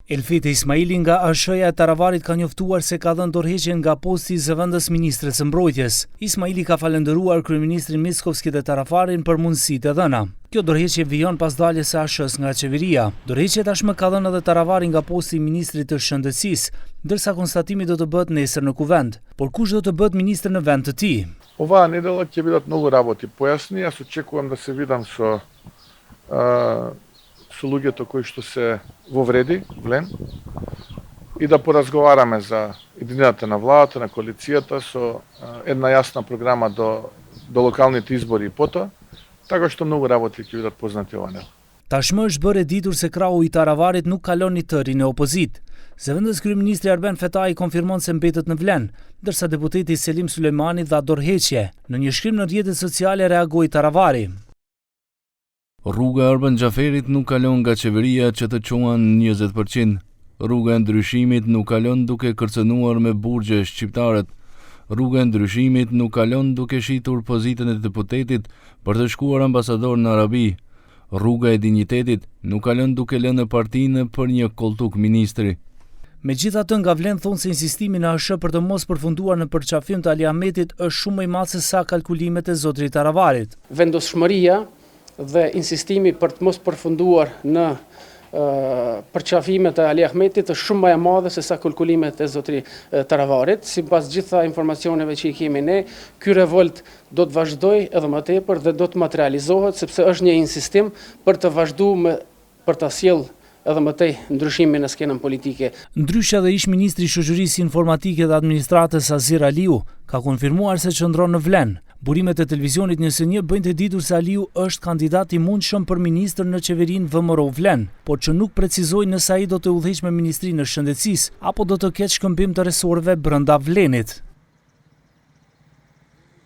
Elfete Ismaili nga ASH-ja e Taravarit ka njoftuar se ka dhënë dorëheqje nga posti i zëvendës ministres së mbrojtjes. Ismaili ka falendëruar kryeministrin Mickovski dhe Tarafarin për mundësitë e dhëna. Kjo dorëheqje vijon pas daljes së ASH-s nga qeveria. Dorëheqje tashmë ka dhënë edhe Taravari nga posti i ministrit të shëndetësisë, ndërsa konstatimi do të bëhet nesër në kuvend. Por kush do të bëhet ministër në vend të tij? Ova недела ќе бидат многу работи појасни, јас очекувам да се видам со луѓето кои што се во вреди, влен, и да поразговараме за единината на владата, на коалицијата, со една јасна програма до локалните избори и потоа, така што многу работи ќе бидат познати ова недела. Tashmë është bërë e ditur se krahu i Taravarit nuk kalon një tërin e opozit. Zëvendës kryeministri Arben Fetai konfirmon se mbetet në Vlen, ndërsa deputeti Selim Sulejmani dha dorëheqje. Në një shkrim në rrjetet sociale reagoi Taravari. Rruga e Arben Xhaferit nuk kalon nga qeveria që të quan 20%. Rruga e ndryshimit nuk kalon duke kërcënuar me burgje shqiptarët. Rruga e ndryshimit nuk kalon duke shitur pozitën e deputetit për të shkuar ambasador në Arabi. Rruga e dinjitetit nuk kalon duke lënë partinë për një koltuk ministri. Megjithatë, nga Vlen thonë se insistimi në ASH për të mos përfunduar në përqafim të Ali Ahmetit është shumë më i madh se sa kalkulimet e zotrit Taravarit. Vendoshmëria dhe insistimi për të mos përfunduar në përqafimet e Ali Ahmetit është shumë më e madhe se sa kalkulimet e zotrit Taravarit. Sipas gjitha informacioneve që i kemi ne, ky revolt do të vazhdojë edhe më tepër dhe do të materializohet sepse është një insistim për të vazhduar për ta sjellë edhe më tej ndryshimin në skenën politike. Ndryshe edhe ish ministri i shoqërisë informatike dhe administratës Azir Aliu ka konfirmuar se qëndron në Vlen. Burimet e televizionit Njëse Një bëjnë të ditur se Aliu është kandidat i mundshëm për ministër në qeverinë VMRO Vlen, por që nuk precizoi nëse ai do të udhëheqë me Ministrinë e Shëndetësisë apo do të ketë shkëmbim të resoreve brenda Vlenit.